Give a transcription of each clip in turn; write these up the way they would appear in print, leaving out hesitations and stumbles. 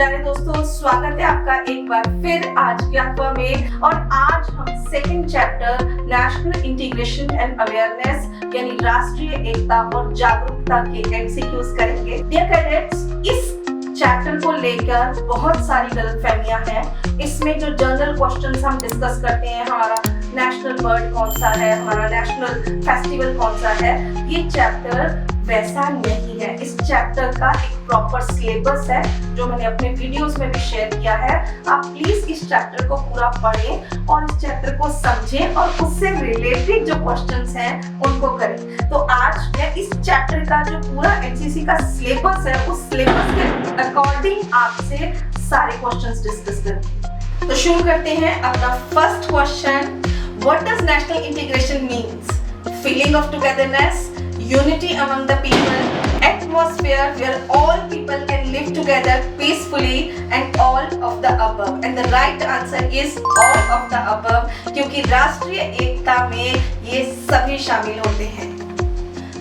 प्यारे दोस्तों, स्वागत है आपका एक बार फिर आज के अथवा में। और आज हम second chapter national integration and awareness यानी राष्ट्रीय एकता और जागरूकता के एमसीक्यूज करेंगे। डियर कैडेट्स, इस चैप्टर को लेकर बहुत सारी गलतफहमियां हैं। इसमें जो जनरल क्वेश्चंस हम डिस्कस करते हैं, हमारा नेशनल बर्ड कौन सा है, हमारा नेशनल फेस्टिवल कौन सा है, ये चैप्टर वैसा नहीं है। इस चैप्टर का एक प्रॉपर सिलेबस है जो मैंने अपने वीडियोस में भी शेयर किया है। आप प्लीज इस चैप्टर को पूरा पढ़ें और इस चैप्टर को समझें और उससे रिलेटेड जो क्वेश्चंस हैं उनको करें। तो आज मैं इस चैप्टर का जो पूरा एनसीसी का सिलेबस है, उस सिलेबस के अकॉर्डिंग आपसे सारे क्वेश्चंस डिस्कस करूंगी। तो शुरू करते हैं अपना first question. What does national integration means? Feeling of togetherness, unity among the people, atmosphere where all people can live together peacefully, and all of the above. And the right answer is all of the above, क्योंकि राष्ट्रीय एकता में ये सभी शामिल होते हैं।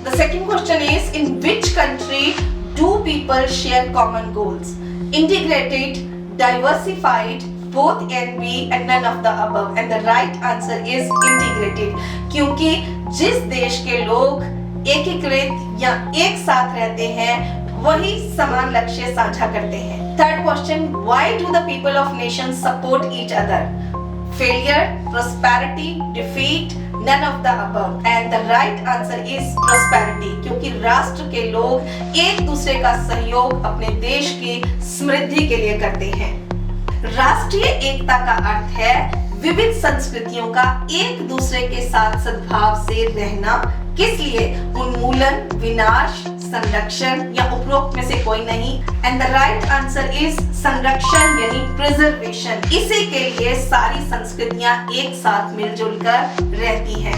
The second question is, in which country do people share common goals? Integrated, diversified, both and B and none of the above. And the right answer is integrated, क्योंकि जिस देश के लोग एकीकृत या एक साथ रहते हैं वही समान लक्ष्य साझा करते हैं। Third question, why do the people of nation support each other? Failure, prosperity, defeat, none of the above. And the right answer is prosperity, क्योंकि राष्ट्र के लोग एक दूसरे का सहयोग अपने देश की समृद्धि के लिए करते हैं। राष्ट्रीय एकता का अर्थ है विविध संस्कृतियों का एक दूसरे के साथ सद्भाव से रहना। किस लिए? उन्मूलन, विनाश, संरक्षण या उपरोक्त में से कोई नहीं। And the right answer is संरक्षण यानी प्रिजर्वेशन। इसी के लिए सारी संस्कृतियां एक साथ मिलजुल कर रहती हैं।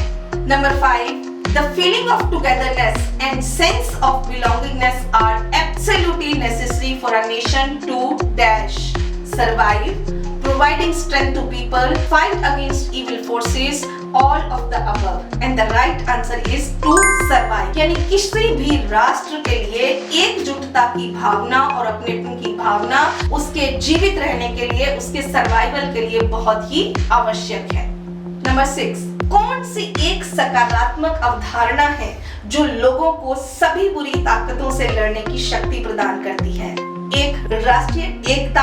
Number 5, the feeling of togetherness and sense of belongingness are absolutely necessary for a nation to dash survive, providing strength to people, fight against evil forces, all of the above. And the right answer is to survive, यानी किसी भी राष्ट्र के लिए एकजुटता की भावना और अपनेपन की भावना उसके जीवित रहने के लिए, उसके सर्वाइवल के लिए बहुत ही आवश्यक है। नंबर 6, कौन सी एक सकारात्मक अवधारणा है जो लोगों को सभी बुरी ताकतों से लड़ने की शक्ति प्रदान करती है? एक, राष्ट्रीय एकता,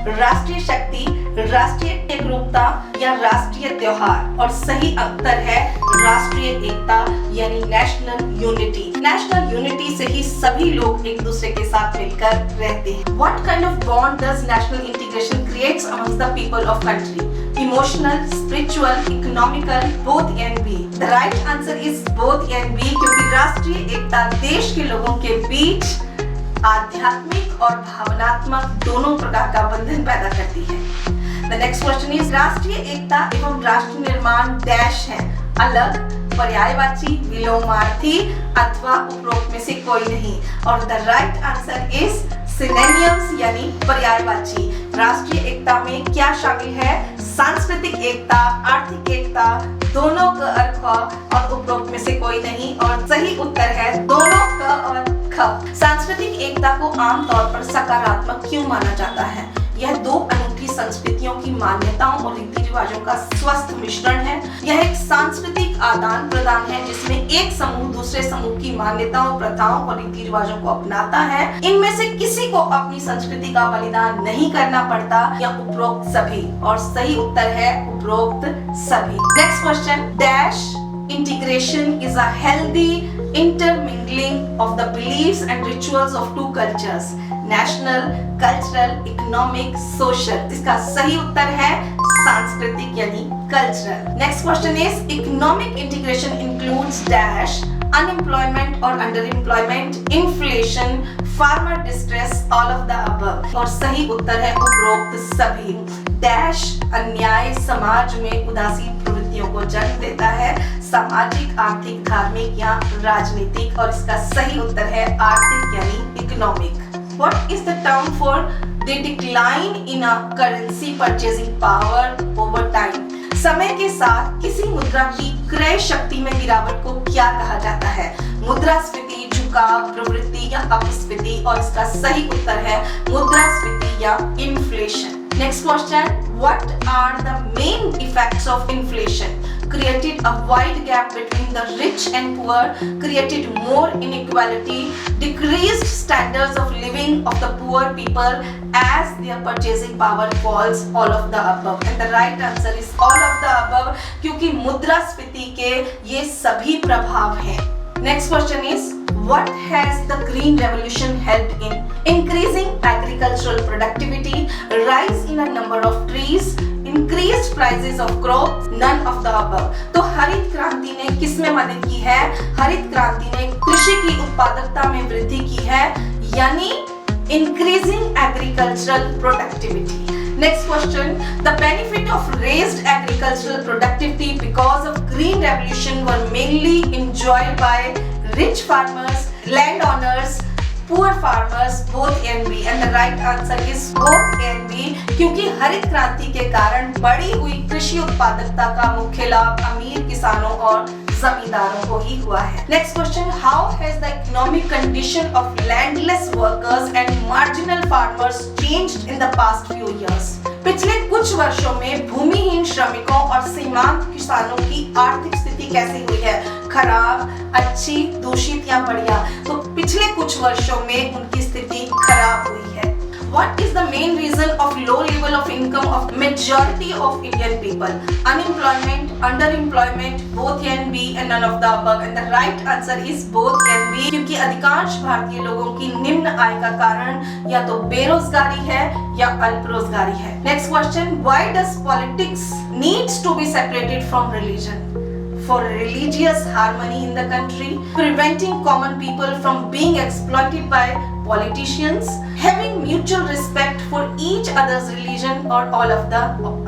राष्ट्रीय शक्ति, राष्ट्रीय एकरूपता या राष्ट्रीय त्योहार। और सही उत्तर है राष्ट्रीय एकता यानी नेशनल यूनिटी। नेशनल यूनिटी से ही सभी लोग एक दूसरे के साथ मिलकर रहते हैं। What kind of bond does national integration creates amongst the people of country? Emotional, spiritual, economical, both and B. The right answer is both and B, क्योंकि राष्ट्रीय एकता देश के लोगों के बीच आध्यात्मिक और भावनात्मक दोनों प्रकार का बंधन पैदा करती है। The next question is, राष्ट्रीय एकता एवं राष्ट्र निर्माण डैश है? अलग, पर्यायवाची, विलोमार्थी अथवा उपरोक्त में से कोई नहीं। और the right answer is synonyms यानी पर्यायवाची। राष्ट्रीय एकता में क्या शामिल है? सांस्कृतिक एकता, आर्थिक एकता, दोनों का अर्थ और उपरोक्त में से कोई नहीं। और सही उत्तर है दोनों का और ख। सांस्कृतिक एकता को आमतौर पर सकारात्मक क्यों माना जाता है? यह दो अनूठी संस्कृतियों की मान्यताओं और रीति रिवाजों का स्वस्थ मिश्रण है। यह एक सांस्कृतिक आदान प्रदान है जिसमें एक समूह दूसरे समूह की मान्यताओं, प्रथाओं और रीति रिवाजों को अपनाता है। इनमें से किसी को अपनी संस्कृति का बलिदान नहीं करना पड़ता या उपरोक्त सभी। और सही उत्तर है उपरोक्त सभी। Next question, dash integration is a healthy intermingling of the beliefs and rituals of two cultures, national, cultural, economic, social. इसका सही उत्तर है सांस्कृतिक यानी cultural. Next question is, economic integration includes dash unemployment or underemployment, inflation, farmer distress, all of the above. और सही उत्तर है उपरोक्त सभी। डैश अन्याय समाज में उदासीन प्रवृत्तियों को जन्म देता है, सामाजिक, आर्थिक, धार्मिक या राजनीतिक। और इसका सही उत्तर है आर्थिक यानी economic. What is the term for the decline in a currency purchasing power over time? समय के साथ किसी मुद्रा की क्रय शक्ति में गिरावट को क्या कहा जाता है? मुद्रास्फीति, झुकाव, प्रवृत्ति या अपस्फीति, और इसका सही उत्तर है मुद्रास्फीति या inflation. Next question, what are the main effects of inflation? Created a wide gap between the rich and poor, created more inequality, decreased standards of living of the poor people as their purchasing power falls, all of the above. And the right answer is all of the above, क्योंकि मुद्रास्फीति के ये सभी प्रभाव हैं। Next question is, what has the green revolution helped in? Increasing agricultural productivity, rise in a number of trees, increased prices of crops, none of the above. तो हरित क्रांति ने किस में मदद की है? हरित क्रांति ने कृषि की उत्पादकता में वृद्धि की है, यानी increasing agricultural productivity. Next question, the benefit of raised agricultural productivity because of green revolution were mainly enjoyed by rich farmers, landowners, poor farmers, both A and B, and the right answer is both A and B, क्योंकि हरित क्रांति के कारण बढ़ी हुई कृषि उत्पादकता का मुख्य लाभ अमीर किसानों और जमींदारों को ही हुआ है। Next question, how has the economic condition of landless workers and marginal farmers changed in the past few years? पिछले कुछ वर्षों में भूमिहीन श्रमिकों और सीमांत किसानों की आर्थिक स्थिति कैसी हुई है? खराब, अच्छी, दूषित या बढ़िया? तो पिछले कुछ वर्षों में उनकी स्थिति खराब हुई है। What is the main reason of low level of income of majority of Indian people? Unemployment, underemployment, both A and B, and none of the above. And the right answer is both A and B, क्योंकि अधिकांश भारतीय लोगों की निम्न आय का कारण या तो बेरोजगारी है या अल्प रोजगारी है। Next question, why does politics needs to be separated from religion? For religious harmony in the country, preventing common people from being exploited by politicians, having mutual respect for each other's religion, or all of the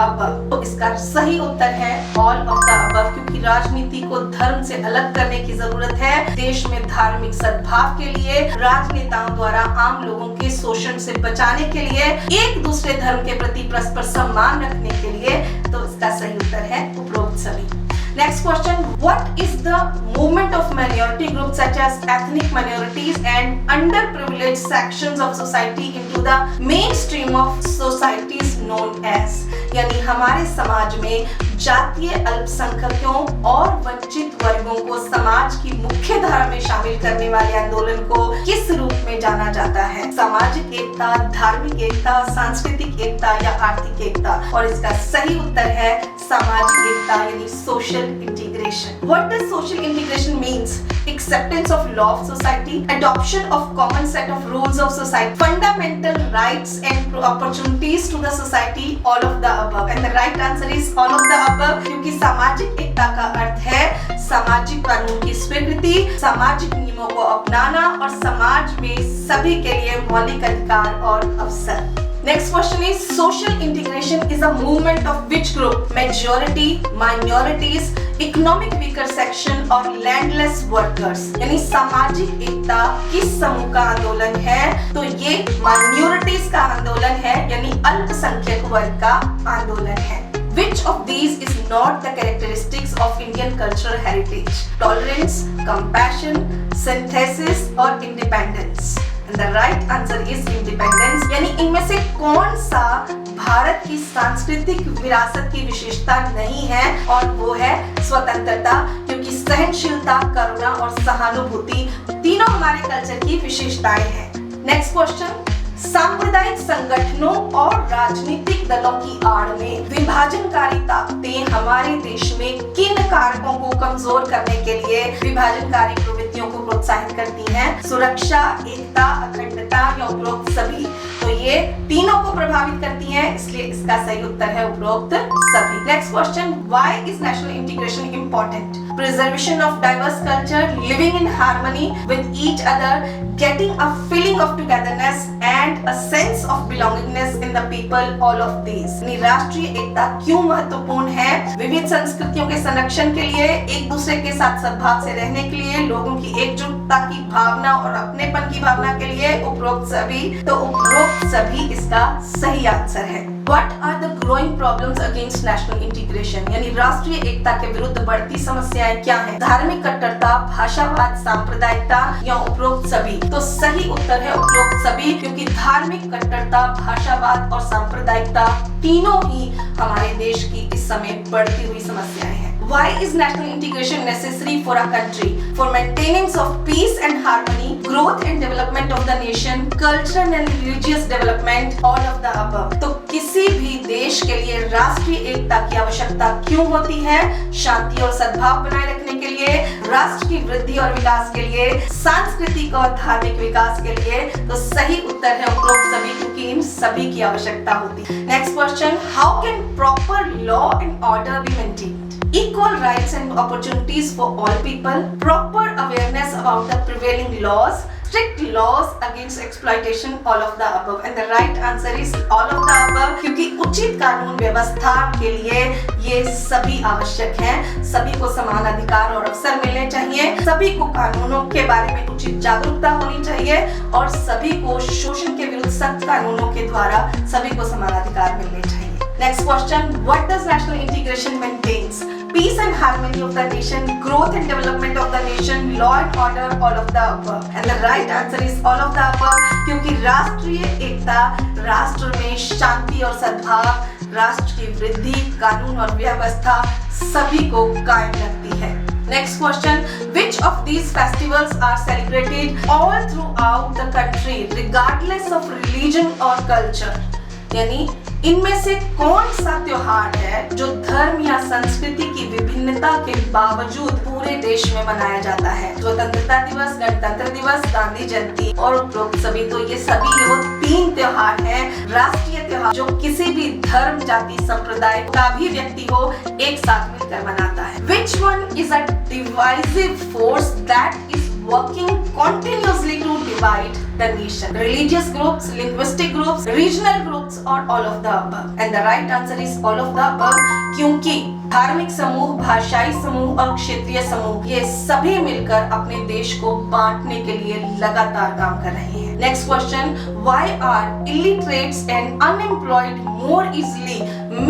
above. तो इसका सही उत्तर है all of the above, क्योंकि राजनीति को धर्म से अलग करने की जरूरत है। देश में धार्मिक सद्भाव के लिए, राजनेताओं द्वारा आम लोगों के शोषण से बचाने के लिए, एक दूसरे धर्म के प्रति परस्पर सम्मान रखने के लिए, तो इसका सही उत्तर है उपरोक्त सभी। Next question, what is the movement of minority groups such as ethnic minorities and underprivileged sections of society into the mainstream of societies known as? यानी हमारे समाज में जातीय अल्पसंख्यकों और वंचित वर्गों को समाज की मुख्य धारा में शामिल करने वाले आंदोलन को किस रूप में जाना जाता है? सामाजिक एकता, धार्मिक एकता, सांस्कृतिक एकता या आर्थिक एकता? और इसका सही उत्तर है सामाजिक एकता यानी social integration. What does social integration means? Acceptance of law of society, adoption of common set of rules of society, fundamental rights and opportunities to the society, all of the above. And the right answer is all of the above, क्योंकि सामाजिक एकता का अर्थ है सामाजिक कानून की स्वीकृति, सामाजिक नियमों को अपनाना और समाज में सभी के लिए मौलिक अधिकार और अवसर। Next question is, social integration is a movement of which group? Majority, minorities, economic weaker section और landless workers? यानी सामाजिक एकता किस समूह का आंदोलन है? तो ये minorities का आंदोलन है, यानी अल्पसंख्यक वर्ग का आंदोलन है। Which of these is not the characteristics of Indian cultural heritage? Tolerance, compassion, synthesis और independence? And the right answer is independence, यानी इनमें से कौन सा भारत की सांस्कृतिक विरासत की विशेषता नहीं है? और वो है स्वतंत्रता, क्योंकि सहनशीलता, करुणा और सहानुभूति तीनों हमारे कल्चर की विशेषताएं हैं। नेक्स्ट क्वेश्चन, सांप्रदायिक संगठनों और राजनीतिक दलों की आड़ में विभाजनकारी ताकतें हमारे देश में किन कारकों को कमजोर करने के लिए विभाजनकारी प्रवृत्तियों को प्रोत्साहित करती हैं? सुरक्षा, एकता, अखंडता या उपरोक्त सभी? तो ये तीनों को प्रभावित करती हैं, इसलिए इसका सही उत्तर है उपरोक्त सभी। Next question, why is national integration important? Preservation of diverse culture, living in harmony with each other, getting a feeling of togetherness and a sense of belongingness in the people, all of these. राष्ट्रीय एकता क्यों महत्वपूर्ण है? विविध संस्कृतियों के संरक्षण के लिए, एक दूसरे के साथ सद्भाव से रहने के लिए, लोगों की एकजुटता की भावना और अपनेपन की भावना के लिए, उपरोक्त सभी। तो उपरोक्त सभी इसका सही आंसर है। What are the growing problems against national integration? यानी राष्ट्रीय एकता के विरुद्ध बढ़ती समस्याएं समस्याएं क्या हैं? धार्मिक कट्टरता, भाषावाद, सांप्रदायिकता या उपरोक्त सभी? तो सही उत्तर है उपरोक्त सभी, क्योंकि धार्मिक कट्टरता, भाषावाद और सांप्रदायिकता तीनों ही हमारे देश की इस समय बढ़ती हुई समस्याएं हैं। Why is national integration necessary for our country? For maintenance of peace and harmony, growth and development of the nation, cultural and religious development, all of the above. तो किसी भी देश के लिए राष्ट्रीय एकता की आवश्यकता क्यों होती है? शांति और सद्भाव बनाए रखने के लिए, राष्ट्र की वृद्धि और विकास के लिए, सांस्कृतिक और धार्मिक विकास के लिए। तो सही उत्तर है उपरोक्त सभी, क्योंकि इन सभी की आवश्यकता होती है। Next question, how can proper law and order be maintained? Equal rights and opportunities for all people, proper awareness about the prevailing laws, strict laws against exploitation, all of the above. And the right answer is all of the above, क्योंकि उचित कानून व्यवस्था के लिए ये सभी आवश्यक हैं। सभी को समान अधिकार और अवसर मिलने चाहिए, सभी को कानूनों के बारे में उचित जागरूकता होनी चाहिए और सभी को शोषण के विरुद्ध सख्त कानूनों के द्वारा सभी को समान अधिकार मिलने चाहिए। Next question, what does national integration maintains? Peace and harmony of the nation, growth and development of the nation, law and order, all of the above. And the right answer is all of the above, क्योंकि राष्ट्रीय एकता राष्ट्र में शांति और सद्भाव, राष्ट्र की वृद्धि, कानून और व्यवस्था सभी को कायम रखती है। Next question, which of these festivals are celebrated all throughout the country regardless of religion or culture? यानी इनमें से कौन सा त्योहार है जो धर्म या संस्कृति की विभिन्नता के बावजूद पूरे देश में मनाया जाता है? स्वतंत्रता दिवस, गणतंत्र दिवस, गांधी जयंती और उपरोक्त सभी। तो ये सभी वो तीन त्योहार हैं, राष्ट्रीय त्योहार, जो किसी भी धर्म, जाति, संप्रदाय का भी व्यक्ति हो एक साथ मिलकर मनाता है। Which one is a divisive force that is working continuously to divide the nation? Religious groups, linguistic groups, regional groups, or all of the above? And the right answer is all of the above, क्योंकि धार्मिक समूह, भाषाई समूह और क्षेत्रीय समूह ये सभी मिलकर अपने देश को बांटने के लिए लगातार काम कर रहे हैं। Next question, why are illiterates and unemployed more easily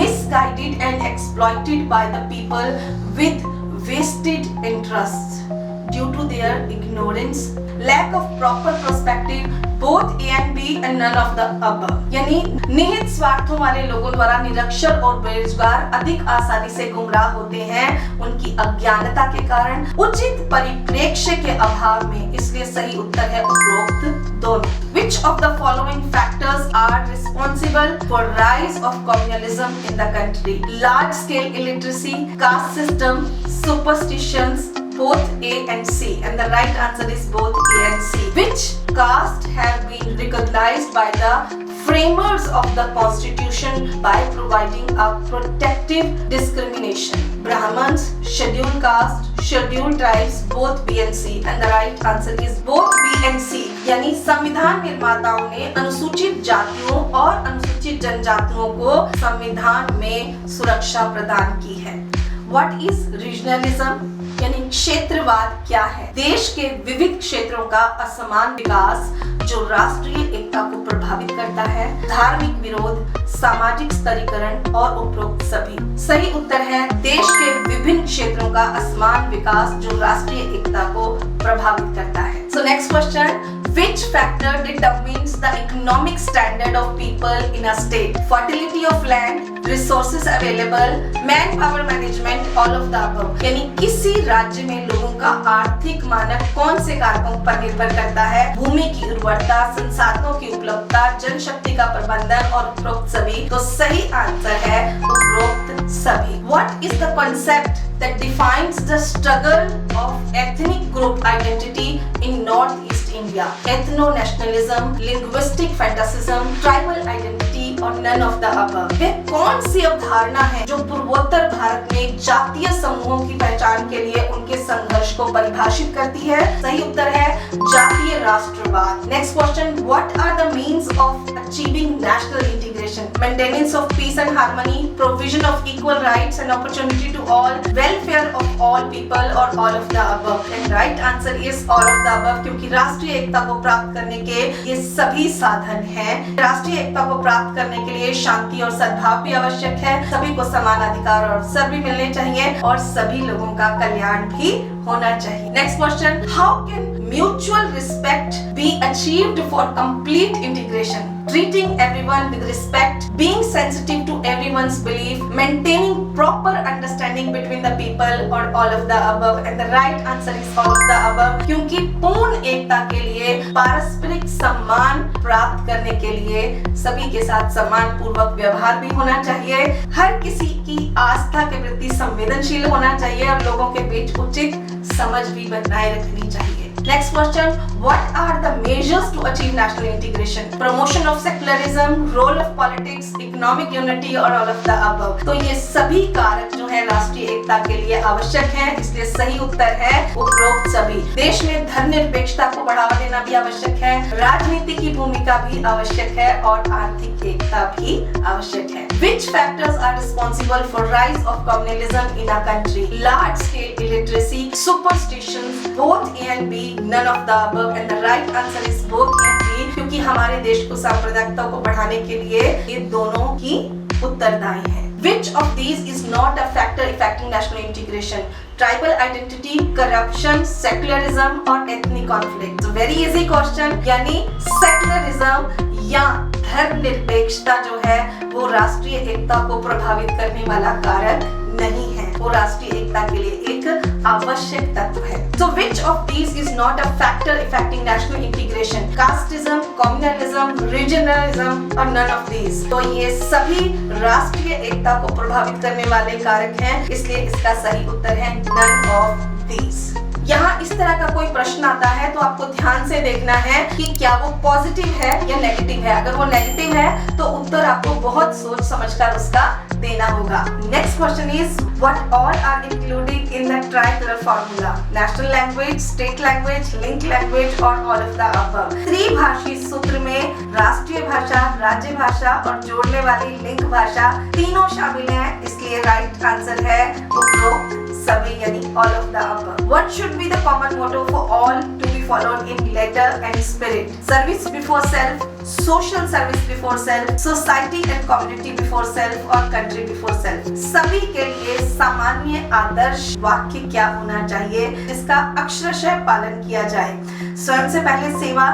misguided and exploited by the people with vested interests? Due to their ignorance, lack of proper perspective, both A and B and none of the above. यानी निहित स्वार्थों वाले लोगों द्वारा निरक्षर और बेरोजगार अधिक आसानी से गुमराह होते हैं उनकी अज्ञानता के कारण, उचित परिप्रेक्ष्य के अभाव में। इसलिए सही उत्तर है उपरोक्त दोनों। Which of the following factors are responsible for rise of communalism in the country? Large scale illiteracy, caste system, superstitions, both A and C, and the right answer is both A and C. Which caste have been recognized by the framers of the constitution by providing a protective discrimination? Brahmins, scheduled caste, scheduled tribes, both B and C, and the right answer is both B and C. यानी संविधान निर्माताओं ने अनुसूचित जातियों और अनुसूचित जनजातियों को संविधान में सुरक्षा प्रदान की है। What is regionalism? यानी क्षेत्रवाद क्या है? देश के विविध क्षेत्रों का असमान विकास जो राष्ट्रीय एकता को प्रभावित करता है, धार्मिक विरोध, सामाजिक स्तरीकरण और उपरोक्त सभी। सही उत्तर है देश के विभिन्न क्षेत्रों का असमान विकास जो राष्ट्रीय एकता को प्रभावित करता है। So next question, which factor determines the economic standard of people in a state? Fertility of land, resources available, manpower management, all of the above. यानी किसी राज्य में लोगों का आर्थिक मानक कौन से कारकों पर निर्भर करता है? भूमि की उर्वरता, संसाधनों की उपलब्धता, जनशक्ति का प्रबंधन और उपरोक्त सभी। तो सही आंसर है उपरोक्त सभी। What is the concept that defines the struggle of ethnic group identity in Northeast India? Ethno-nationalism, linguistic fanaticism, tribal identity और none of the above. वे कौन सी अवधारणा है जो पूर्वोत्तर भारत में जातीय समूहों की पहचान के लिए उनके संघर्ष को परिभाषित करती है? सही उत्तर है जातीय राष्ट्रवाद। Next question, what are the means of achieving national integration? integration, maintenance of peace and harmony, provision of equal rights and opportunity to all, welfare of all people or all of the above. And right answer is all of the above, क्योंकि राष्ट्रीय एकता को प्राप्त करने के ये सभी साधन हैं। राष्ट्रीय एकता को प्राप्त करने के लिए शांति और सद्भाव भी आवश्यक है, सभी को समान अधिकार और अवसर भी मिलने चाहिए और सभी लोगों का कल्याण भी होना चाहिए। Next question, how can mutual respect be achieved for complete integration? Treating everyone with respect, being sensitive to everyone's belief, maintaining proper understanding between the people, or all of the above. And the right answer is all of the above, क्योंकि पूर्ण एकता के लिए पारस्परिक सम्मान प्राप्त करने के लिए सभी के साथ सम्मान पूर्वक व्यवहार भी होना चाहिए, हर किसी की आस्था के प्रति संवेदनशील होना चाहिए और लोगों के बीच उचित समझ भी बनाए रखनी चाहिए। Next question, what are the measures to achieve national integration? Promotion of secularism, role of politics, economic unity or all of the above? तो ये सभी कारक जो है राष्ट्रीय एकता के लिए आवश्यक हैं, इसलिए सही उत्तर है उपरोक्त सभी। देश में धर्मनिरपेक्षता को बढ़ावा देना भी आवश्यक है, राजनीति की भूमिका भी आवश्यक है और आर्थिक एकता भी आवश्यक है। Which factors are responsible for rise of communalism in our country? Large scale illiteracy, superstitions, both A and B, none of the above, and the right answer is both A and B, क्योंकि हमारे देश को सांप्रदायिकता को बढ़ाने के लिए ये दोनों ही उत्तरदायी हैं। Which of these is not a factor affecting national integration? Tribal identity, corruption, secularism or ethnic conflict? So very easy question, यानी secularism या धर्मनिरपेक्षता जो है वो राष्ट्रीय एकता को प्रभावित करने वाला कारक नहीं है, वो राष्ट्रीय एकता के लिए एक आवश्यक तत्व है। So which of these is not a factor affecting national integration? Casteism, communalism, regionalism or none of these? तो ये सभी राष्ट्रीय एकता को प्रभावित करने वाले कारक हैं, इसलिए इसका सही उत्तर है none of these। यहाँ इस तरह का कोई प्रश्न आता है तो आपको ध्यान से देखना है कि क्या वो पॉजिटिव है या नेगेटिव है। अगर वो नेगेटिव है तो उत्तर आपको बहुत सोच समझकर उसका देना होगा। Next question is what all are included in the tricolour formula? National language, state language, link language और ऑल ऑफ द अबव। त्रिभाषी सूत्र में राष्ट्रीय भाषा, राज्य भाषा और जोड़ने वाली लिंक भाषा तीनों शामिल हैं, इसलिए राइट आंसर है उपरोक्त सभी यानी all of the above. What should be the common motto for all to be followed in letter and spirit? Service before self, social service before self, society and community before self और country before self। सभी के लिए सामान्य आदर्श वाक्य क्या होना चाहिए जिसका अक्षरशः पालन किया जाए? स्वयं से पहले सेवा,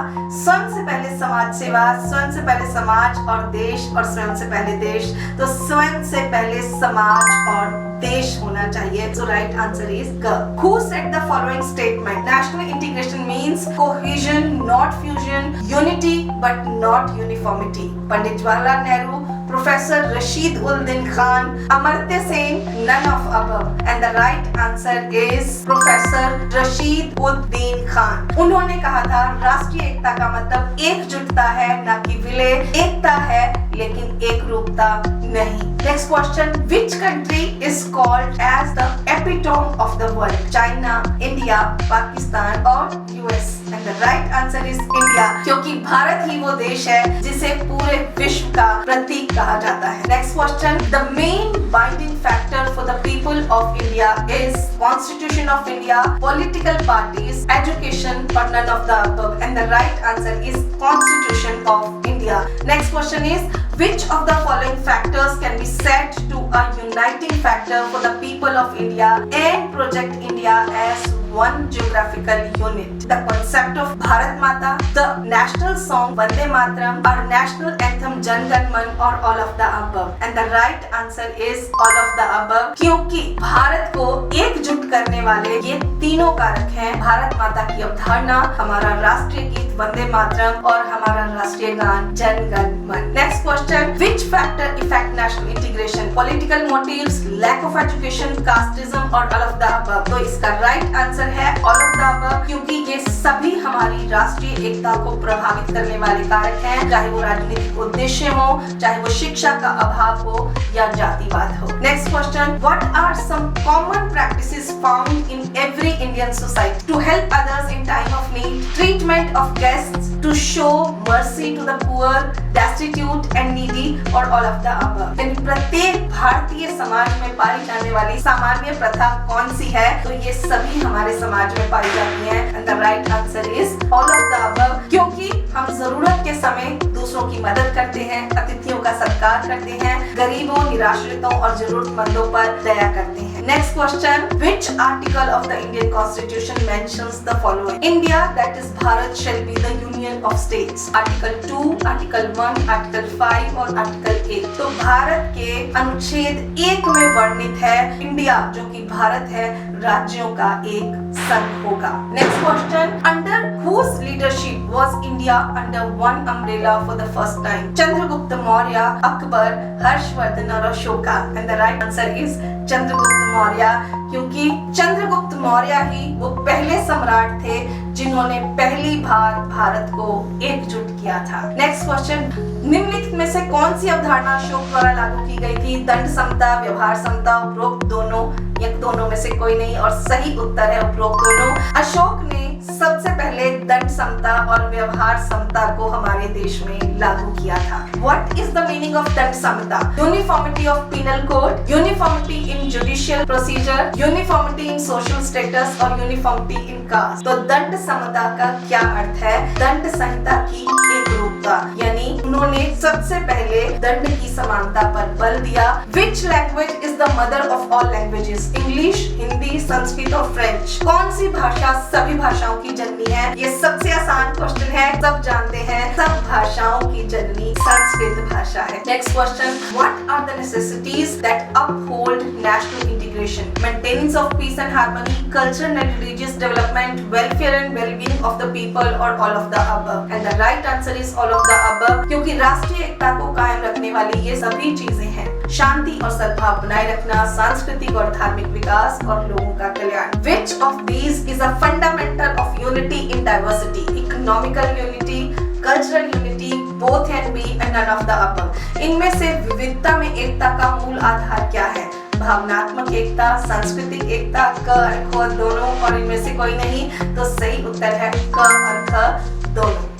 स्वयं से पहले समाज सेवा, स्वयं से पहले समाज और देश और स्वयं से पहले देश। तो स्वयं से पहले समाज और देश होना चाहिए। So right answer is G. Who said the following statement? National integration means cohesion, not fusion, unity but not uniformity. Pandit Jawaharlal Nehru, Professor Rashid ul Din Khan, Amartya Sen, none of above. And the right answer is Professor Rashid ul Din Khan. उन्होंने कहा था राष्ट्रीय एकता का मतलब एकजुटता है न कि विलय, एकता है लेकिन एक रूपता नहीं। Next question, which country is called as the epitome of the world? China, India, Pakistan और US? And the right answer is India, क्योंकि भारत ही वो देश है जिसे पूरे विश्व का प्रतीक कहा जाता है। Next question, the main binding factor for the people of India is Constitution of India, political parties, education or none of the above? And the right answer is Constitution of India. Next question is which of the following factors can be said to a uniting factor for the people of India and project India as one geographical unit? The concept of Bharat Mata, the national song Vande Mataram, or national anthem Jan Gan Man or all of the above? And the right answer is all of the above, क्योंकि भारत को एकजुट करने वाले ये तीनों कारक हैं, भारत माता की अवधारणा, हमारा राष्ट्रीय गीत वंदे मातरम और हमारा राष्ट्रीय गान जन गण मन। Next question, which factor affect national integration? Political motives, lack of education, casteism और all of the above? तो इसका right answer है all of the above, क्योंकि ये सभी हमारी राष्ट्रीय एकता को प्रभावित करने वाले कारक हैं, चाहे वो राजनीतिक उद्देश्य हो, चाहे वो शिक्षा का अभाव हो या जातिवाद हो। Next question, what are some common practices found in every Indian society to help others in time of need? Treatment of guests, to show mercy to the poor, destitute and needy or all of the above। यानी प्रत्येक भारतीय समाज में पाई जाने वाली सामान्य प्रथा कौन सी है? तो ये सभी हमारे समाज में पाई जाती हैं। And the right answer is all of the above, क्योंकि हम जरूरत के समय दूसरों की मदद करते हैं, अतिथियों का सत्कार करते हैं, गरीबों, निराश्रितों और जरूरतमंदों पर दया करते हैं। Next question, which article of the Indian Constitution mentions the following? India, that is Bharat, shall be the union of states. Article 2, Article 1, Article 5 और Article 8। तो भारत के अनुच्छेद 1 में वर्णित है इंडिया, जो कि भारत है, राज्यों का एक संघ होगा। Next question, under whose leadership was India under one umbrella for the first time? Chandragupta Maurya, Akbar, Harshvardhan और Ashoka. And the right answer is Chandragupta Maurya, क्योंकि चंद्रगुप्त मौर्य ही वो पहले सम्राट थे जिन्होंने पहली बार भारत को एकजुट किया था। नेक्स्ट क्वेश्चन, निम्नलिखित में से कौन सी अवधारणा अशोक द्वारा लागू की गई थी? दंड समता, व्यवहार समता, उपरोक्त दोनों या दोनों में से कोई नहीं, और सही उत्तर है उपरोक्त दोनों। अशोक ने सबसे पहले दंड समता और व्यवहार समता को हमारे देश में लागू किया था। What is the meaning of दंड समता? Uniformity of penal code, uniformity in judicial procedure, uniformity in social status और uniformity in caste। तो दंड समता का क्या अर्थ है? दंड संहिता की एकरूपता, यानी उन्होंने सबसे पहले दंड की समानता पर बल दिया। Which language is the mother of all languages? English, Hindi, Sanskrit और फ्रेंच। कौन सी भाषा सभी भाषाओं की जननी है? ये सबसे आसान क्वेश्चन है, सब जानते हैं, सब भाषाओं की जननी संस्कृत भाषा है। Next question, what are the necessities that uphold national integration? Maintenance of peace and harmony, cultural and religious development, welfare and wellbeing of the people और all of the above. And the right answer is all of the above, क्योंकि राष्ट्रीय एकता को कायम रखने वाली ये सभी चीजें हैं। शांति और सद्भाव बनाए रखना, सांस्कृतिक और धार्मिक विकास और लोगों का कल्याण। Which of these is a fundamental of unity in diversity? Economical unity, cultural unity, both and be and none of the above। इनमें से विविधता में एकता का मूल आधार क्या है? भावनात्मक एकता, सांस्कृतिक एकता, क और ख दोनों, और इनमें से कोई नहीं। तो सही उत्तर है क और ख दोनों।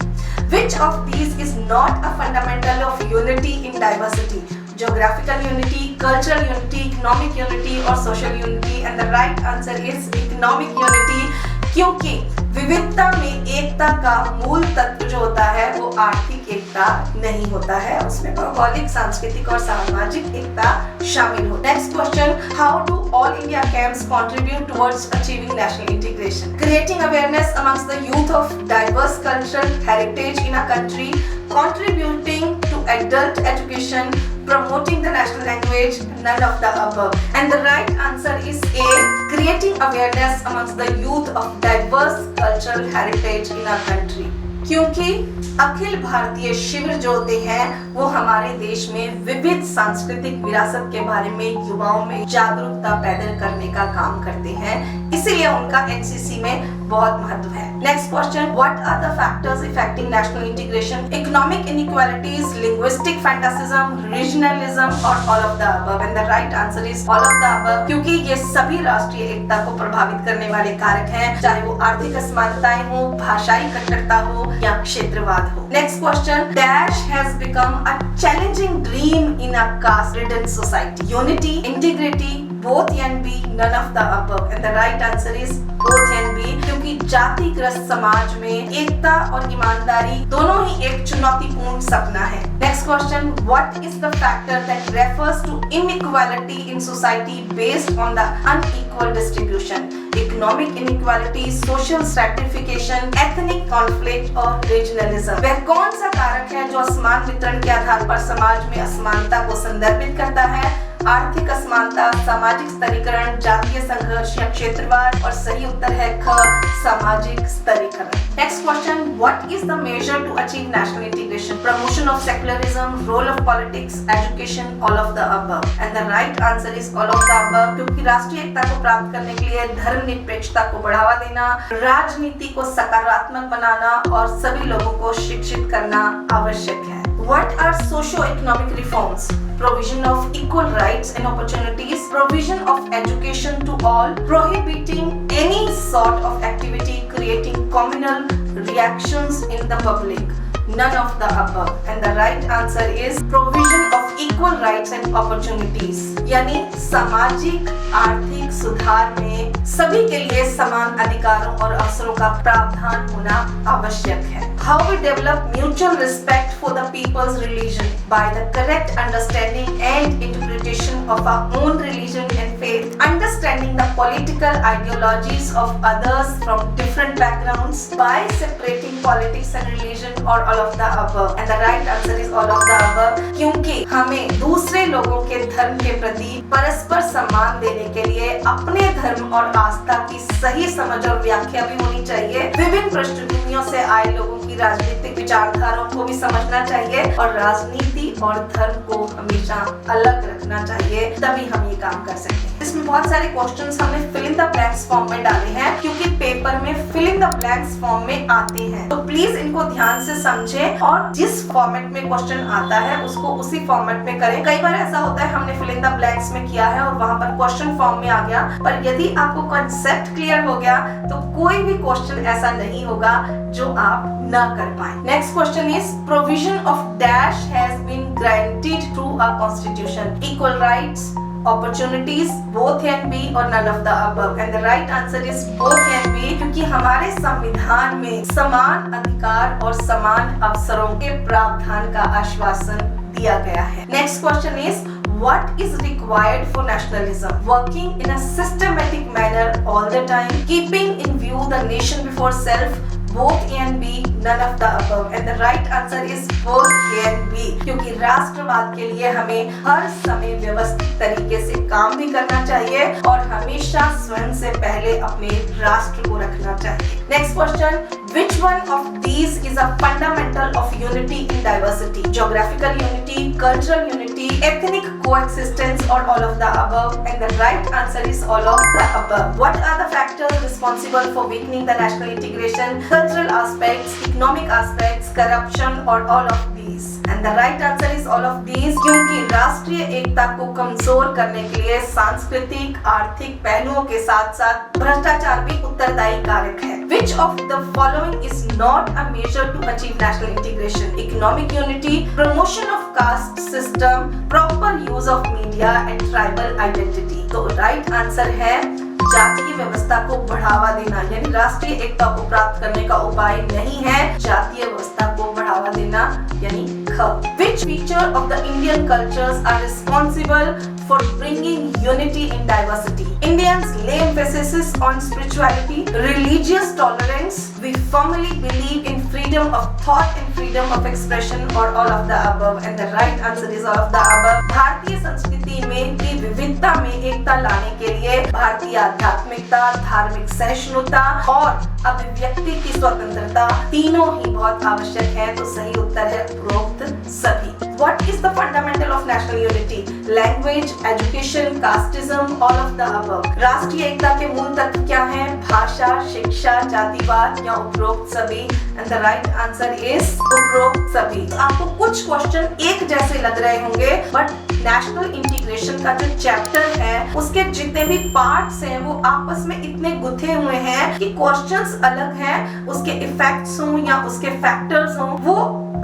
Which of these is not a fundamental of unity in diversity? Geographical unity, cultural unity, economic unity और social unity। And the right answer is economic unity, क्योंकि विविधता में एकता का मूल तत्व जो होता है वो आर्थिक एकता नहीं होता है, उसमें भौगोलिक, सांस्कृतिक और सामाजिक एकता शामिल हो। Next question, how do all India camps contribute towards achieving national integration? Creating awareness amongst the youth of diverse cultural heritage in a country, contributing to adult education, promoting the national language, none of the above। And the right answer is A, creating awareness amongst the youth of diverse cultural heritage in our country। क्योंकि अखिल भारतीय शिविर जो होते हैं वो हमारे देश में विविध सांस्कृतिक विरासत के बारे में युवाओं में जागरूकता पैदा करने का काम करते हैं, इसीलिए उनका एनसीसी में बहुत महत्व है। Next question, what are the factors affecting national integration? Economic inequalities, linguistic fantasism, regionalism और all of the above. And the right answer is all of the above, क्योंकि ये सभी राष्ट्रीय एकता को प्रभावित करने वाले कारक हैं, चाहे वो आर्थिक असमानताएं हो, भाषाई कट्टरता हो या क्षेत्रवाद हो। Next question, dash has become a challenging dream in a caste ridden society? Unity, integrity, both and be, none of the above। And the right answer is both and be, क्योंकि जातिग्रस्त समाज में एकता और ईमानदारी दोनों ही एक चुनौतीपूर्ण सपना है। Next question, what is the factor that refers to inequality in society based on the unequal distribution? Economic inequality, social stratification, ethnic conflict और regionalism। वह कौन सा कारक है जो असमान वितरण के आधार पर समाज में असमानता को संदर्भित करता है? आर्थिक असमानता, सामाजिक स्तरीकरण, जातीय संघर्ष या क्षेत्रवाद, और सही उत्तर है ख, सामाजिक स्तरीकरण। Next question, what is the measure to achieve national integration? Promotion of secularism, role of politics, education, all of the above. And the right answer is all of the above, क्योंकि राष्ट्रीय एकता को प्राप्त करने के लिए धर्मनिरपेक्षता को बढ़ावा देना, राजनीति को सकारात्मक बनाना और सभी लोगों को शिक्षित करना आवश्यक है। What are socio-economic reforms? Provision of equal rights and opportunities, provision of education to all, prohibiting any sort of activity creating communal reactions in the public? None of the above. And the right answer is provision of equal rights and opportunities. यानी सामाजिक आर्थिक सुधार में सभी के लिए समान अधिकारों और अवसरों का प्रावधान होना आवश्यक है. How we develop mutual respect for the people's religion by the correct understanding and interpretation of our own religion and faith, understanding the political ideologies of others from different backgrounds by separating politics and religion or all of the above. And the right answer is all of the above. क्योंकि हमें दूसरे लोगों के धर्म के प्रति परस्पर सम्मान देने के लिए अपने धर्म और आस्था की सही समझ और व्याख्या भी होनी चाहिए. विभिन्न पृष्ठभूमियों से आए लोगों की राजनीतिक विचारधाराओं को भी समझना चाहिए और राजनीति और धर्म को हमेशा अलग रखना चाहिए, तभी हम ये काम कर सकते हैं. इसमें बहुत सारे क्वेश्चंस हमने fill in the blanks form में डाले हैं क्योंकि पेपर में fill in the blanks form में आते हैं. तो प्लीज इनको ध्यान से समझें और जिस फॉर्मेट में क्वेश्चन आता है उसको उसी फॉर्मेट में करें. कई बार ऐसा होता है हमने फिल इन द ब्लैंक्स में किया है और वहां पर क्वेश्चन फॉर्म में आ गया, पर यदि आपको कॉन्सेप्ट क्लियर हो गया तो कोई भी क्वेश्चन ऐसा नहीं होगा जो आप ना कर पाए. Next question is provision of dash has been granted through a constitution. Equal rights, opportunities, both can be or none of the above. And the right answer is both can be क्योंकि हमारे संविधान में समान अधिकार और समान अवसरों के प्रावधान का आश्वासन दिया गया है. Next question is what is required for nationalism? Working in a systematic manner all the time, keeping in view the nation before self, both A and B, none of the above. And the right answer is both A and B. क्योंकि राष्ट्रवाद के लिए हमें हर समय व्यवस्थित तरीके से काम भी करना चाहिए और हमेशा स्वयं से पहले अपने राष्ट्र को रखना चाहिए. Next question, which one of these is a fundamental of unity in diversity? Geographical unity, cultural unity, ethnic coexistence or all of the above? And the right answer is all of the above. What are the factors responsible for weakening the national integration? Cultural aspects, economic aspects, corruption or all of these? And the right answer is all of these क्योंकि राष्ट्रीय एकता को कमजोर करने के लिए सांस्कृतिक आर्थिक पहलुओं के साथ साथ भ्रष्टाचार भी उत्तरदायी कारक है. Which of the following is not a measure to achieve national integration? Economic unity, promotion of caste system, proper use of media and tribal identity. तो right answer है जातीय व्यवस्था को बढ़ावा देना, यानी राष्ट्रीय एकता को प्राप्त करने का उपाय नहीं है जातीय व्यवस्था को बढ़ावा देना, यानी ख. Which feature of the Indian cultures are responsible for bringing unity in diversity? Indians lay emphasis on spirituality, religious tolerance. We firmly believe in freedom of thought and freedom of expression or all of the above. And the right answer is all of the above. भारतीय संस्कृति में की विविधता में एकता लाने के लिए भारतीय आध्यात्मिकता, धार्मिक सहिष्णुता और अभिव्यक्ति की स्वतंत्रता तीनों ही बहुत आवश्यक है. तो सही उत्तर है उपरोक्त सभी. What is the fundamental of national unity? Language, education, casteism, all of the above. राष्ट्रीय एकता के मूल तत्व क्या हैं? भाषा, शिक्षा, जातिवाद या उपरोक्त सभी? And the right answer is उपरोक्त सभी. तो आपको कुछ क्वेश्चन एक जैसे लग रहे होंगे, बट नेशनल इंटीग्रेशन का जो चैप्टर है उसके जितने भी पार्ट्स हैं वो आपस में इतने गुथे हुए हैं कि क्वेश्चंस अलग हैं, उसके इफेक्ट्स हों या उसके फैक्टर्स हों वो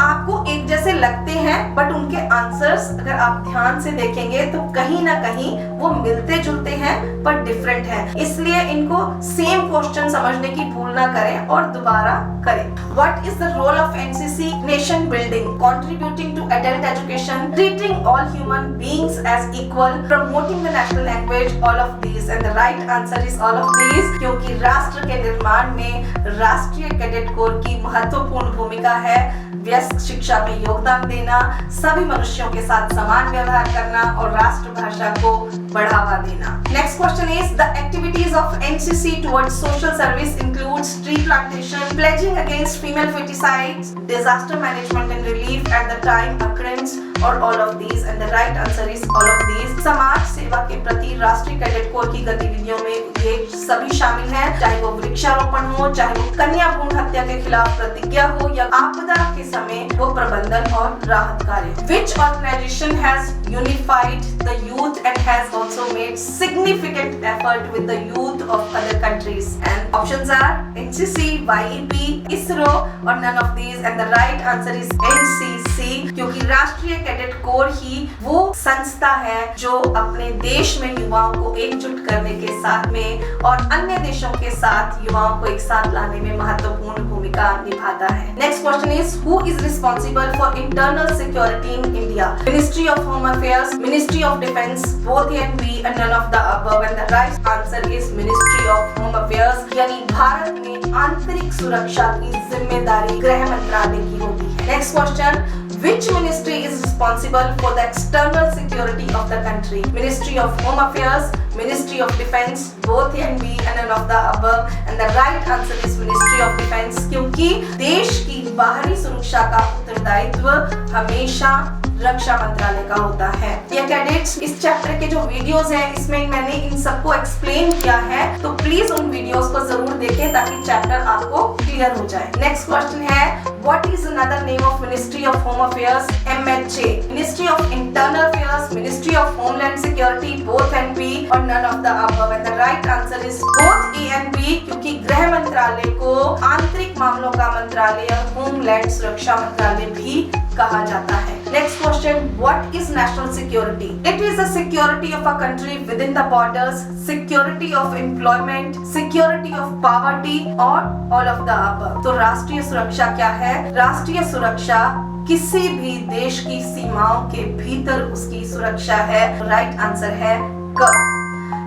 आपको एक जैसे लगते हैं, बट उनके आंसर्स अगर आप ध्यान से देखेंगे तो कहीं ना कहीं वो मिलते जुलते हैं पर डिफरेंट हैं. इसलिए इनको सेम क्वेश्चन समझने की भूल ना करें और दोबारा करें. What is the role of NCC? Nation building, contributing to adult education, treating all human beings as equal, promoting the national language, all of these. And the right answer is all of these क्योंकि राष्ट्र के निर्माण में राष्ट्रीय cadet corps की महत्वपूर्ण भूमिका है. व्यस्क शिक्षा में योगदान देना, सभी मनुष्यों के साथ समान व्यवहार करना और राष्ट्रभाषा को बढ़ावा देना. Next question is the activities of NCC towards social service includes tree plantation, pledging against female feticide, disaster management and relief at the time occurrence or all of these. And the right answer is all of these. समाज सेवा के प्रति राष्ट्रीय cadet corps की गतिविधियों में ये सभी शामिल हैं, चाहे वो वृक्षारोपण हो, चाहे वो कन्या भ्रूण हत्या के खिलाफ प्रतिज्ञा हो या आपदा के समय वो प्रबंधन और राहत कार्य। Which organization has unified the youth and has also made significant effort with the youth of other countries? And options are NCC, YEP, ISRO or none of these, and the right answer is NCC, क्योंकि राष्ट्रीय cadet corps ही वो संस्था है जो अपने देश में युवाओं को एकजुट करने के साथ में और अन्य देशों के साथ युवाओं को एक साथ लाने में महत्वपूर्ण भूमिका निभाता है। Next question is who is responsible for internal security in India? Ministry of home affairs, ministry of defence, both and B and none of the above, and the right answer is ministry of home affairs, यानी भारत में आंतरिक सुरक्षा की जिम्मेदारी गृह मंत्रालय की होती है। Next question, which ministry is responsible for the external security of the country? Ministry of Home Affairs, Ministry of Defense, both A and B and none of the above, and the right answer is Ministry of Defense, क्योंकि देश की बाहरी सुरक्षा का उत्तरदायित्व हमेशा रक्षा मंत्रालय का होता है। ये कैडेट्स, इस चैप्टर के जो वीडियोस हैं इसमें मैंने इन सबको एक्सप्लेन किया है, तो प्लीज उन वीडियोस को जरूर देखें ताकि चैप्टर आपको क्लियर हो जाए। नेक्स्ट क्वेश्चन है what is another name of ministry of home affairs? MHA, ministry of internal affairs, ministry of homeland security, both and B और none of the above, and the right answer is both A and B, क्योंकि गृह मंत्रालय को आंतरिक मामलों का मंत्रालय और होमलैंड सुरक्षा मंत्रालय भी कहा जाता है। Next question, what is national security? It is the security of a country within the borders, security of employment, security of poverty or all of the above. तो राष्ट्रीय सुरक्षा क्या है? राष्ट्रीय सुरक्षा किसी भी देश की सीमाओं के भीतर उसकी सुरक्षा है। राइट आंसर है क।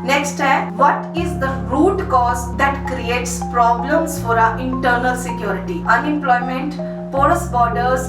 नेक्स्ट है what is the root cause that creates problems for our internal security? Unemployment, porous borders,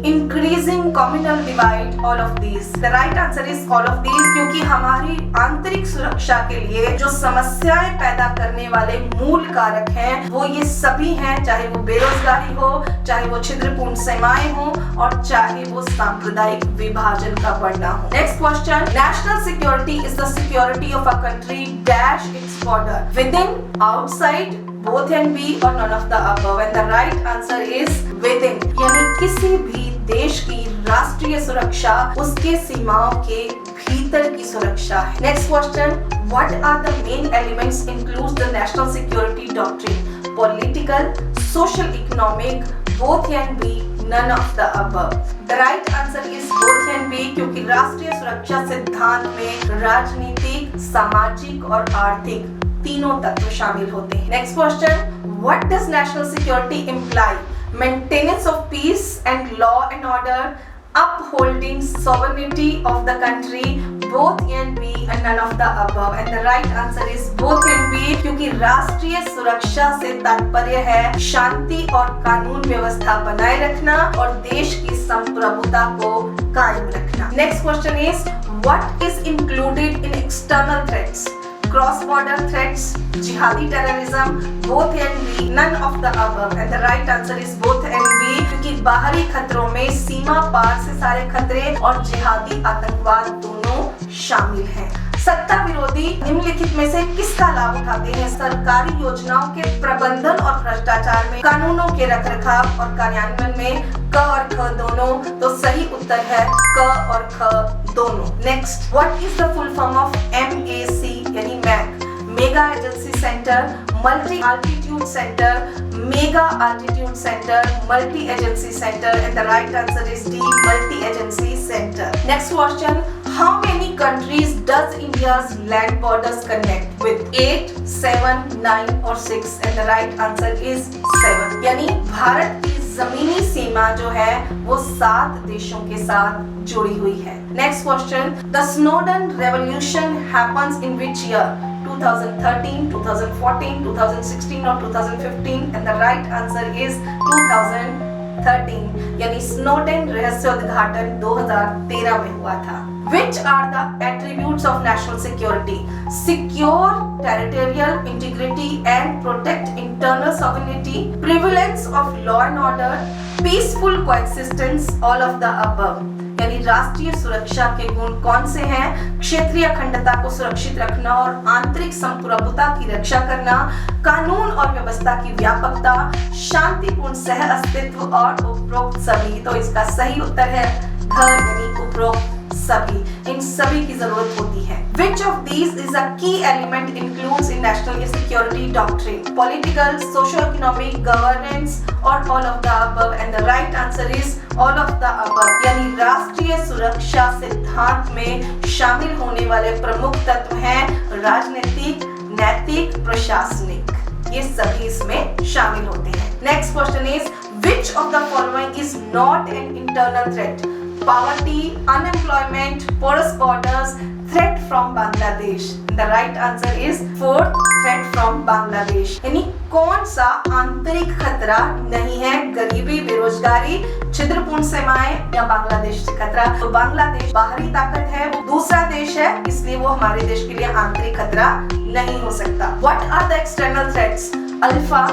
increasing communal divide, all of these. The right answer is all of these, क्योंकि हमारी आंतरिक सुरक्षा के लिए जो समस्याएं पैदा करने वाले मूल कारक हैं वो ये सभी हैं, चाहे वो बेरोजगारी हो, चाहे वो छिद्रपूर्ण सीमाएं हो और चाहे वो सांप्रदायिक विभाजन का बढ़ना हो। Next question, national security is the security of a country dash its border, within, outside, both and B or none of the above, and the right answer is within, यानी किसी भी देश की राष्ट्रीय सुरक्षा उसके सीमाओं के भीतर की सुरक्षा है। Next question, what are the main elements includes the national security doctrine? Political, social, economic, both and B, none of the above. The right answer is both and B, क्योंकि राष्ट्रीय सुरक्षा सिद्धांत में राजनीतिक, सामाजिक और आर्थिक तीनों तत्व शामिल होते हैं। Next question, what does national security imply? Maintenance of peace and law and order, upholding sovereignty of the country, both and B and none of the above, and the right answer is both and B, क्योंकि राष्ट्रीय सुरक्षा से तात्पर्य है शांति और कानून व्यवस्था बनाए रखना और देश की संप्रभुता को कायम रखना। Next question is what is included in external threats? Cross border threats, jihadi terrorism, both and B, none of the above, and the right answer is both and B, क्योंकि बाहरी खतरों में सीमा पार से सारे खतरे और जिहादी आतंकवाद दोनों शामिल हैं। सत्ता विरोधी निम्नलिखित में से किसका लाभ उठाते हैं? सरकारी योजनाओं के प्रबंधन और भ्रष्टाचार में, कानूनों के रखरखाव और कार्यान्वयन में, क और ख दोनों, तो सही उत्तर है क और ख दोनों। Next, what is the full form of MAC यानी Mac? Mega agency centre, multi altitude centre, mega altitude centre, multi agency centre, and the right answer is D, multi agency centre. Next question, how many countries does India's land borders connect with? 8, 7, 9 or 6, and the right answer is 7, यानी भारत की जमीनी सीमा जो है वो 7 देशों के साथ जुड़ी हुई है। Next question, the Snowden revolution happens in which year? 2013, 2014, 2016 or 2015, and the right answer is 2013, यानी स्नोडन रहस्योद्घाटन 2013 में हुआ था। Which are the attributes of national security? Secure territorial integrity and protect internal sovereignty, prevalence of law and order, peaceful coexistence, all of the above. यानी राष्ट्रीय सुरक्षा के गुण कौन से हैं? क्षेत्रीय अखंडता को सुरक्षित रखना और आंतरिक संप्रभुता की रक्षा करना, कानून और व्यवस्था की व्यापकता, शांतिपूर्ण सह अस्तित्व और उपरोक्त सभी। तो इसका सही उत्तर है घर यानी उपरोक्त सभी। इन सभी की जरूरत होती है। Which of these is a key element includes in national security doctrine? Political, socio-economic, governance or all of the above? And the right answer is all of the above। यानी राष्ट्रीय सुरक्षा सिद्धांत में शामिल होने वाले प्रमुख तत्व हैं राजनीतिक, नैतिक, प्रशासनिक। ये सभी इसमें शामिल होते हैं। Next question is which of the following is not an internal threat? Poverty, unemployment, porous borders, threat from Bangladesh. The right answer is fourth, threat from Bangladesh। यानी कौन सा आंतरिक खतरा नहीं है? गरीबी, बेरोजगारी, छिद्रपूर्ण सीमाएं या बांग्लादेश से खतरा? तो बांग्लादेश बाहरी ताकत है, वो दूसरा देश है, इसलिए वो हमारे देश के लिए आंतरिक खतरा नहीं हो सकता। What are the external threats? Alpha,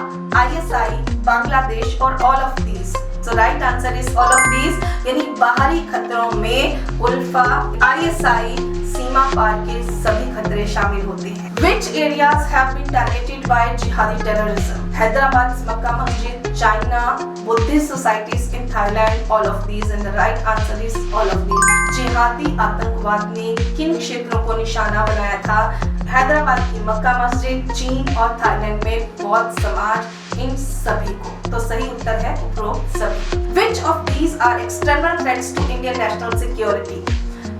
ISI, Bangladesh और all of these? So right answer is all of these। यानी बाहरी खतरों में उल्फा, ISI, सीमा पार के सभी खतरे शामिल होते हैं। Which areas have been targeted by jihadi terrorism? Hyderabad, मक्का मस्जिद, China, Buddhist societies in Thailand, all of these। And the right answer is all of these। जिहादी आतंकवाद ने किन क्षेत्रों को निशाना बनाया था? हैदराबाद की मक्का मस्जिद, चीन और थाईलैंड में बौद्ध समाज, इन सभी को। तो सही उत्तर है उपरोक्त सभी। Which of these are external threats to Indian national security?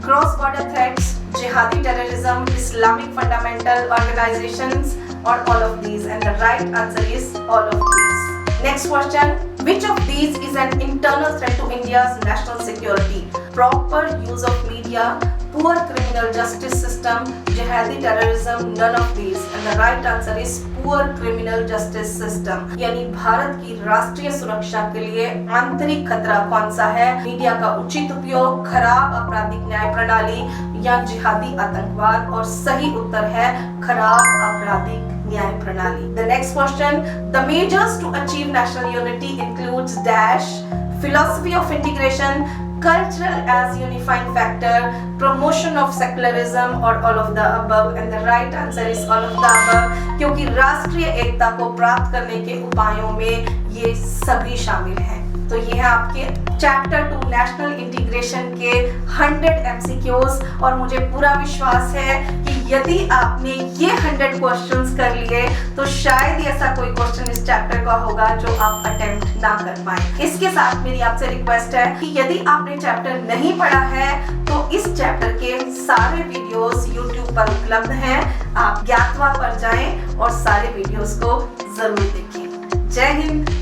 Cross border threats, jihadi terrorism, Islamic fundamental organizations or all of these? And the right answer is all of these। Next question, which of these is an internal threat to India's national security? Proper use of media, poor criminal justice system, jihadi terrorism, none of these। And the right answer is poor criminal justice system। यानी भारत की राष्ट्रीय सुरक्षा के लिए आंतरिक खतरा कौन सा है? मीडिया का उचित उपयोग, खराब आपराधिक न्याय प्रणाली या जिहादी आतंकवाद? और सही उत्तर है खराब आपराधिक न्याय प्रणाली। The next question, the measures to achieve national unity includes dash, philosophy of integration, cultural as unifying factor, promotion of secularism or all of the above? And the right answer is all of the above, क्योंकि राष्ट्रीय एकता को प्राप्त करने के उपायों में ये सभी शामिल हैं। तो ये है आपके चैप्टर 2 नेशनल इंटीग्रेशन के 100 MCQs। और मुझे पूरा विश्वास है कि यदि आपने ये 100 क्वेश्चंस कर लिए तो शायद ही ऐसा कोई क्वेश्चन इस चैप्टर का होगा जो आप अटेम्प्ट ना कर पाए। इसके साथ मेरी आपसे रिक्वेस्ट है कि यदि आपने चैप्टर नहीं पढ़ा है तो इस चैप्टर के सारे वीडियोस YouTube पर उपलब्ध हैं। आप ज्ञातवा पर जाएं और सारे वीडियोस को जरूर देखें। जय हिंद।